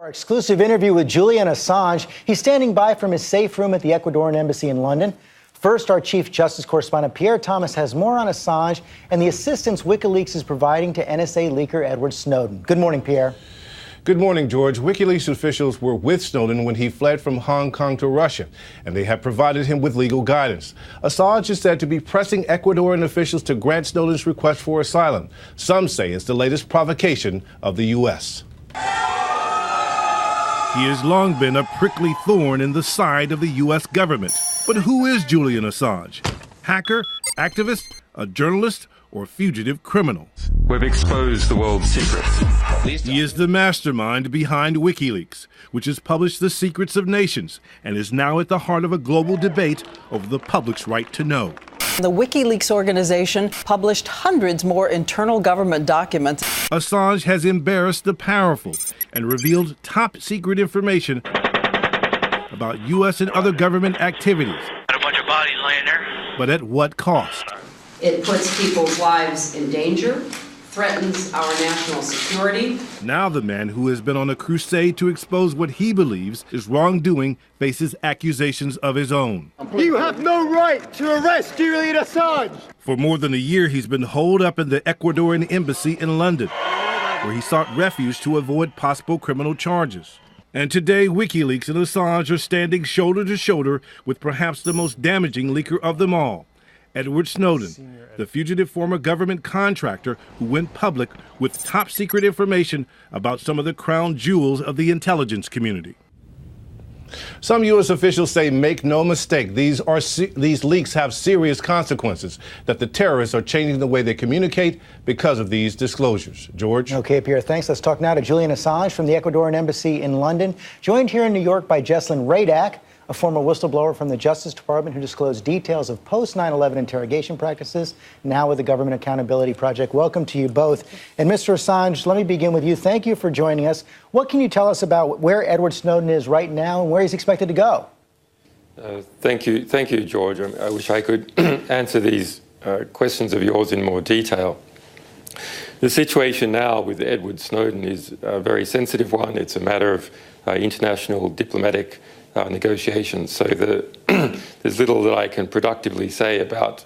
Our exclusive interview with Julian Assange. He's standing by from his safe room at the Ecuadorian embassy in London. First, our Chief Justice correspondent Pierre Thomas has more on Assange and the assistance WikiLeaks is providing to NSA leaker Edward Snowden. Good morning, Pierre. Good morning, George. WikiLeaks officials were with Snowden when he fled from Hong Kong to Russia, and they have provided him with legal guidance. Assange is said to be pressing Ecuadorian officials to grant Snowden's request for asylum. Some say it's the latest provocation of the U.S. He has long been a prickly thorn in the side of the U.S. government. But who is Julian Assange? Hacker, activist, a journalist, or fugitive criminal? We've exposed the world's secrets. He is the mastermind behind WikiLeaks, which has published the secrets of nations and is now at the heart of a global debate over the public's right to know. The WikiLeaks organization published hundreds more internal government documents. Assange has embarrassed the powerful and revealed top-secret information about U.S. and other government activities. A bunch of bodies laying there. But at what cost? It puts people's lives in danger, threatens our national security. Now the man who has been on a crusade to expose what he believes is wrongdoing faces accusations of his own. You have no right to arrest Julian Assange! For more than a year, he's been holed up in the Ecuadorian embassy in London, where he sought refuge to avoid possible criminal charges. And today, WikiLeaks and Assange are standing shoulder to shoulder with perhaps the most damaging leaker of them all, Edward Snowden, the fugitive former government contractor who went public with top-secret information about some of the crown jewels of the intelligence community. Some U.S. officials say, make no mistake, these leaks have serious consequences, that the terrorists are changing the way they communicate because of these disclosures. George? Okay, Pierre, thanks. Let's talk now to Julian Assange from the Ecuadorian embassy in London, joined here in New York by Jesslyn Radak, a former whistleblower from the Justice Department who disclosed details of post-9/11 interrogation practices, now with the Government Accountability Project. Welcome to you both. And Mr. Assange, let me begin with you. Thank you for joining us. What can you tell us about where Edward Snowden is right now and where he's expected to go? Thank you, George. I wish I could answer these questions of yours in more detail. The situation now with Edward Snowden is a very sensitive one. It's a matter of international diplomatic negotiations, so there's little that I can productively say about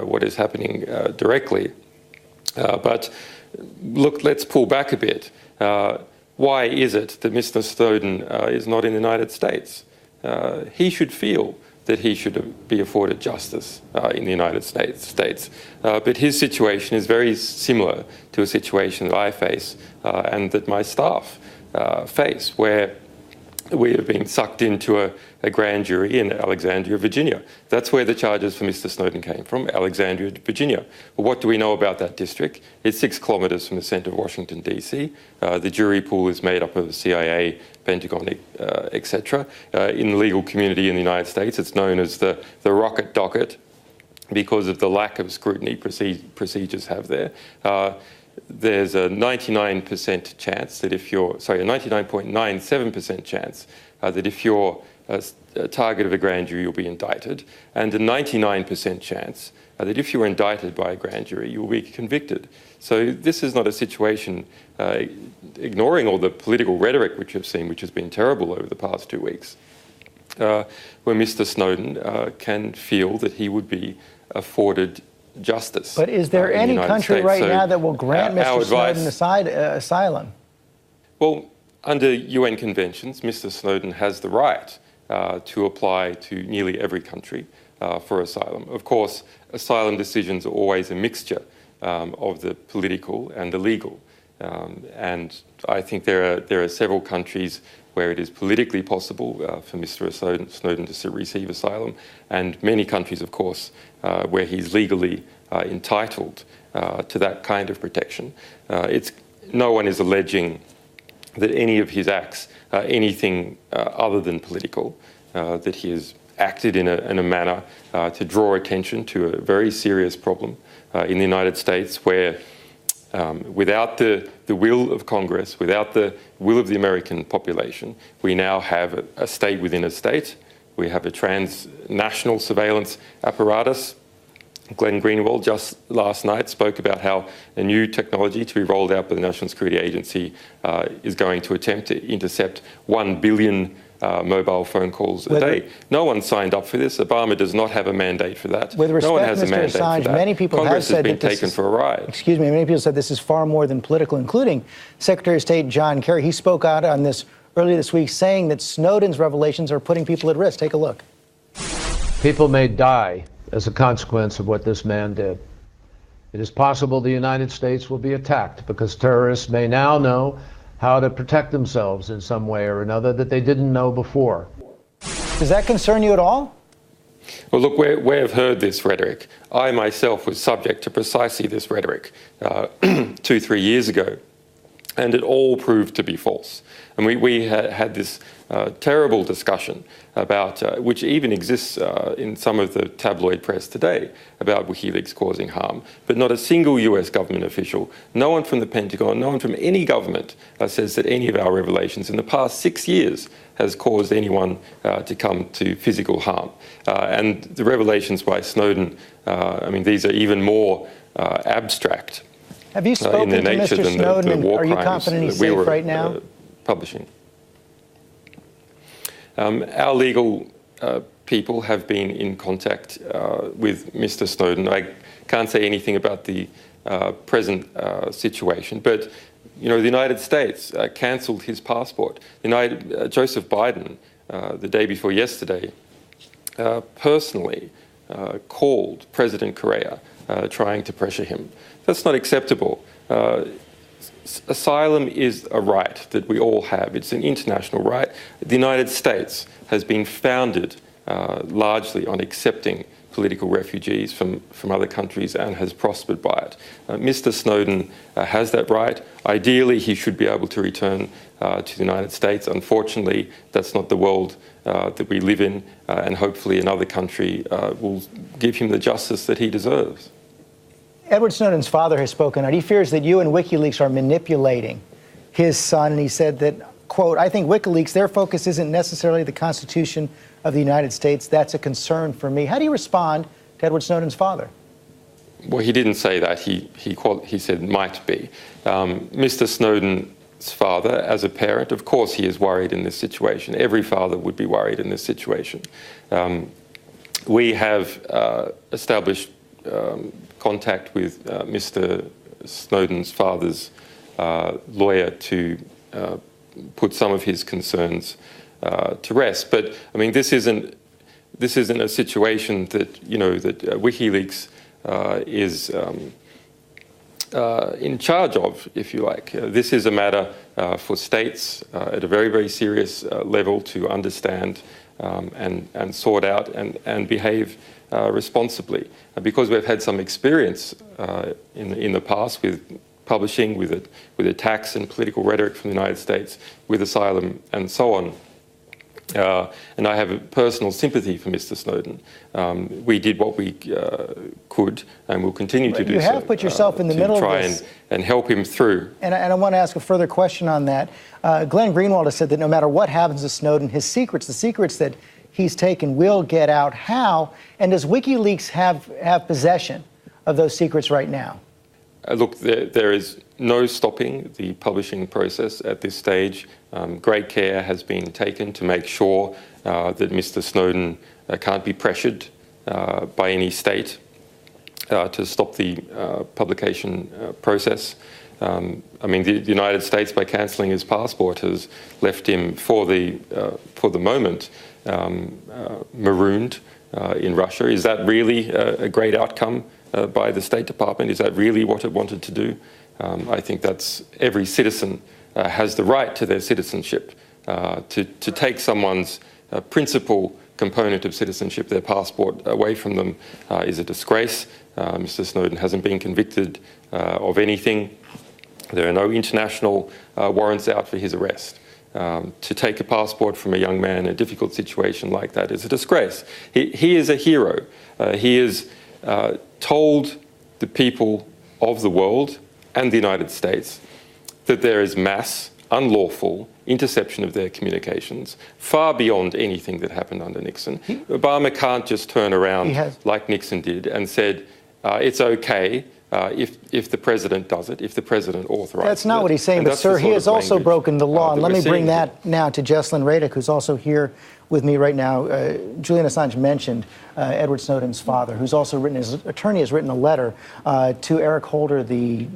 what is happening directly. But look, let's pull back a bit. Why is it that Mr. Snowden is not in the United States? He should feel that he should be afforded justice in the United States. But his situation is very similar to a situation that I face and that my staff face, where we have been sucked into a grand jury in Alexandria, Virginia. That's where the charges for Mr. Snowden came from, Alexandria, Virginia. Well, what do we know about that district? It's 6 kilometres from the centre of Washington, D.C. The jury pool is made up of CIA, Pentagon, etc. In the legal community in the United States, it's known as the rocket docket because of the lack of scrutiny procedures have there. There's a 99% chance that if you're, sorry, a 99.97% chance that if you're a target of a grand jury, you'll be indicted, and a 99% chance that if you're indicted by a grand jury, you'll be convicted. So this is not a situation, ignoring all the political rhetoric which we've seen, which has been terrible over the past 2 weeks, where Mr. Snowden can feel that he would be afforded justice. But is there any country right now that will grant Mr. Snowden asylum? Well, under UN conventions, Mr. Snowden has the right to apply to nearly every country for asylum. Of course, asylum decisions are always a mixture of the political and the legal. And I think there are several countries where it is politically possible for Mr. Snowden to receive asylum, and many countries, of course, where he's legally entitled to that kind of protection. No one is alleging that any of his acts are anything other than political, that he has acted in a manner to draw attention to a very serious problem in the United States, where without the will of Congress, without the will of the American population, we now have a state within a state. We have a transnational surveillance apparatus. Glenn Greenwald just last night spoke about how a new technology to be rolled out by the National Security Agency is going to attempt to intercept 1 billion mobile phone calls a day. No one signed up for this. Obama does not have a mandate for that. With respect, no one has Mr. a mandate Assange, for that. many people Congress have said has been that taken for a ride. Excuse me, many people said this is far more than political, including Secretary of State John Kerry. He spoke out on this earlier this week saying that Snowden's revelations are putting people at risk. Take a look. People may die as a consequence of what this man did. It is possible the United States will be attacked because terrorists may now know how to protect themselves in some way or another that they didn't know before. Does that concern you at all? Well, look, we have heard this rhetoric. I myself was subject to precisely this rhetoric 2-3 years ago, and it all proved to be false. And we had this terrible discussion about, which even exists in some of the tabloid press today, about WikiLeaks causing harm. But not a single US government official, no one from the Pentagon, no one from any government says that any of our revelations in the past 6 years has caused anyone to come to physical harm. And the revelations by Snowden, I mean, these are even more abstract. Have you spoken to Mr. Snowden, and are you confident he's safe right now? Publishing. Our legal people have been in contact with Mr. Snowden. I can't say anything about the present situation, but the United States cancelled his passport. Joseph Biden, the day before yesterday, personally called President Correa, trying to pressure him. That's not acceptable. Asylum is a right that we all have. It's an international right. The United States has been founded largely on accepting political refugees from other countries and has prospered by it. Mr. Snowden has that right. Ideally, he should be able to return to the United States. Unfortunately, that's not the world that we live in, and hopefully another country will give him the justice that he deserves. Edward Snowden's father has spoken out. He fears that you and WikiLeaks are manipulating his son, and he said that, quote, "I think WikiLeaks, their focus isn't necessarily the Constitution of the United States. That's a concern for me." How do you respond to Edward Snowden's father? Well, he didn't say that. He said might be. Mr. Snowden's father, as a parent, of course he is worried in this situation. Every father would be worried in this situation. We have established contact with Mr. Snowden's father's lawyer to put some of his concerns to rest. But I mean, this isn't a situation that that WikiLeaks is in charge of, if you like. This is a matter for states at a very, very serious level to understand and sort out and behave responsibly, because we've had some experience in the past with publishing, with attacks and political rhetoric from the United States, with Asylum and so on. And I have a personal sympathy for Mr. Snowden. We did what we could, and will continue to do so. You have put yourself in the middle of this. To try and help him through. And I want to ask a further question on that. Glenn Greenwald has said that no matter what happens to Snowden, his secrets, the secrets that he's taken, will get out. How? And does WikiLeaks have possession of those secrets right now? Look, there is no stopping the publishing process at this stage. Great care has been taken to make sure that Mr. Snowden can't be pressured by any state to stop the publication process. I mean, the United States, by cancelling his passport, has left him for the moment marooned in Russia. Is that really a great outcome by the State Department? Is that really what it wanted to do? I think that's every citizen has the right to their citizenship. To take someone's principal component of citizenship, their passport, away from them is a disgrace. Mr. Snowden hasn't been convicted of anything. There are no international warrants out for his arrest. To take a passport from a young man in a difficult situation like that is a disgrace. He is a hero. He has told the people of the world and the United States that there is mass, unlawful interception of their communications, far beyond anything that happened under Nixon. Obama can't just turn around like Nixon did and said, it's okay if the president does it, if the president authorizes it. That's not what he's saying, but sir, he has also broken the law. And let me bring that now to Jesslyn Radick, who's also here with me right now. Julian Assange mentioned Edward Snowden's father, who's also written, his attorney has written a letter to Eric Holder, the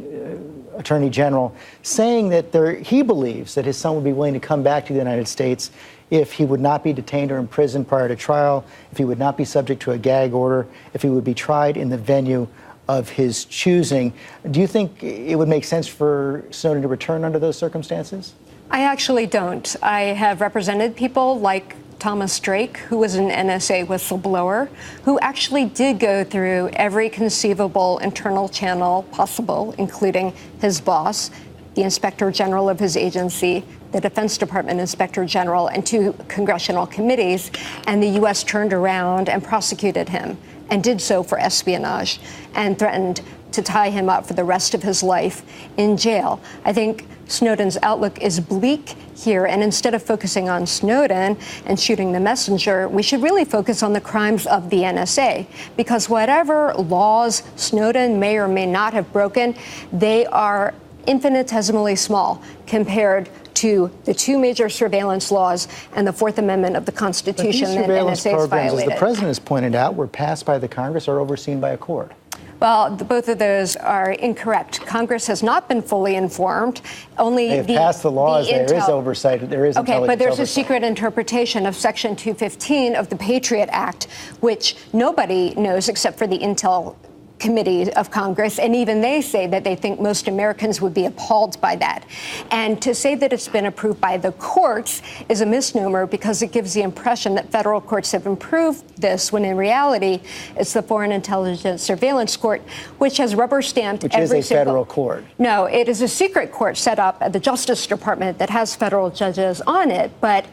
Attorney General, saying that he believes that his son would be willing to come back to the United States if he would not be detained or imprisoned prior to trial, if he would not be subject to a gag order, if he would be tried in the venue of his choosing. Do you think it would make sense for Snowden to return under those circumstances? I actually don't. I have represented people like Thomas Drake, who was an NSA whistleblower, who actually did go through every conceivable internal channel possible, including his boss, the Inspector General of his agency, the Defense Department Inspector General, and 2 congressional committees, and the U.S. turned around and prosecuted him, and did so for espionage, and threatened to tie him up for the rest of his life in jail. I think Snowden's outlook is bleak here, and instead of focusing on Snowden and shooting the messenger, we should really focus on the crimes of the NSA, because whatever laws Snowden may or may not have broken, they are infinitesimally small compared to the 2 major surveillance laws and the 4th Amendment of the Constitution that NSA has violated. As the president has pointed out, were passed by the Congress or overseen by a court. Well, both of those are incorrect. Congress has not been fully informed. Only they have passed the laws. There is oversight. There is okay, but there's oversight. A secret interpretation of Section 215 of the Patriot Act, which nobody knows except for the Intel Committee of Congress, and even they say that they think most Americans would be appalled by that. And to say that it's been approved by the courts is a misnomer, because it gives the impression that federal courts have approved this, when in reality it's the Foreign Intelligence Surveillance Court, which has rubber-stamped every single... Which is a federal court. No, it is a secret court set up at the Justice Department that has federal judges on it. But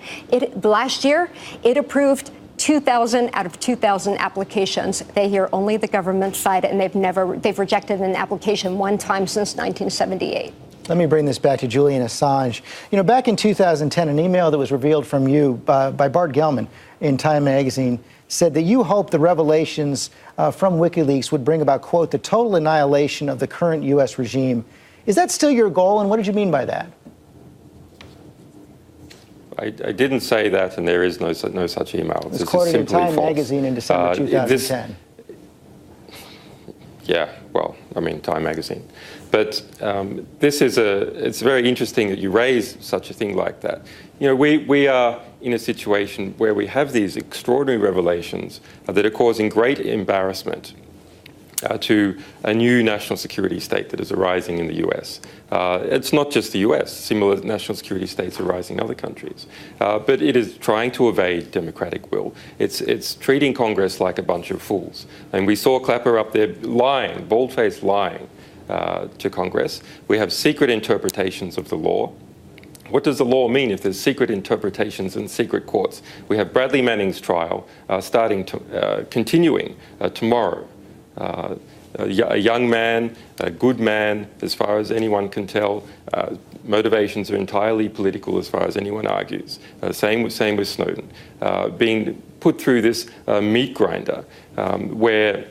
last year, it approved 2,000 out of 2,000 applications. They hear only the government side, and they've rejected an application 1 time since 1978. Let me bring this back to Julian Assange. You know, back in 2010, an email that was revealed from you by Bart Gellman in Time magazine said that you hoped the revelations from WikiLeaks would bring about, quote, the total annihilation of the current U.S. regime. Is that still your goal, and what did you mean by that? I didn't say that, and there is no such email. It's quoted in Time magazine in December 2010. Yeah, well, I mean, Time magazine. But it's very interesting that you raise such a thing like that. You know, we are in a situation where we have these extraordinary revelations that are causing great embarrassment to a new national security state that is arising in the US. It's not just the US. Similar national security states are rising in other countries. But it is trying to evade democratic will. It's treating Congress like a bunch of fools. And we saw Clapper up there lying, bold-faced lying to Congress. We have secret interpretations of the law. What does the law mean if there's secret interpretations in secret courts? We have Bradley Manning's trial continuing tomorrow. A young man, a good man, as far as anyone can tell. Motivations are entirely political, as far as anyone argues. Same with Snowden. Being put through this meat grinder, where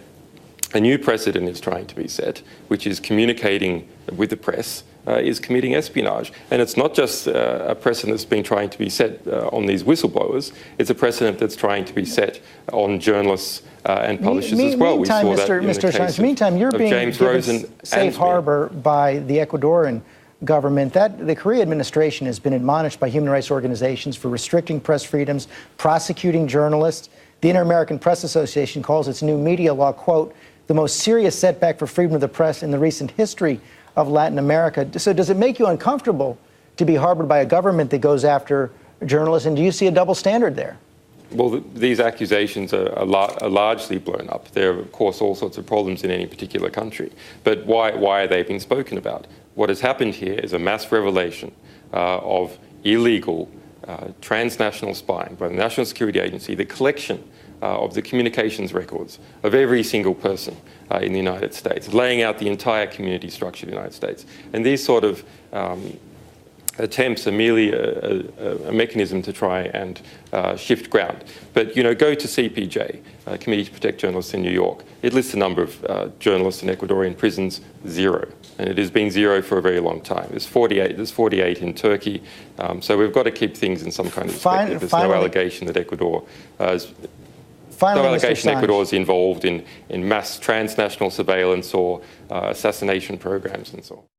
a new precedent is trying to be set, which is communicating with the press, is committing espionage. And it's not just a precedent that's been trying to be set on these whistleblowers. It's a precedent that's trying to be set on journalists and publishers as well. Meantime, we saw that in the case Assange, you're being James given Rosen safe harbor by the Ecuadorian government. The Korea administration has been admonished by human rights organizations for restricting press freedoms, prosecuting journalists. The Inter-American Press Association calls its new media law, quote, the most serious setback for freedom of the press in the recent history of Latin America. So does it make you uncomfortable to be harbored by a government that goes after journalists? And do you see a double standard there? Well, these accusations are largely blown up. There are, of course, all sorts of problems in any particular country. But why are they being spoken about? What has happened here is a mass revelation of illegal transnational spying by the National Security Agency, the collection of the communications records of every single person in the United States, laying out the entire community structure of the United States. And these sort of attempts are merely a mechanism to try and shift ground. But, go to CPJ, Committee to Protect Journalists in New York. It lists the number of journalists in Ecuadorian prisons, 0. And it has been 0 for a very long time. There's 48 in Turkey. So we've got to keep things in some kind of perspective. There's no allegation that Ecuador Ecuador is involved in mass transnational surveillance or assassination programs and so on.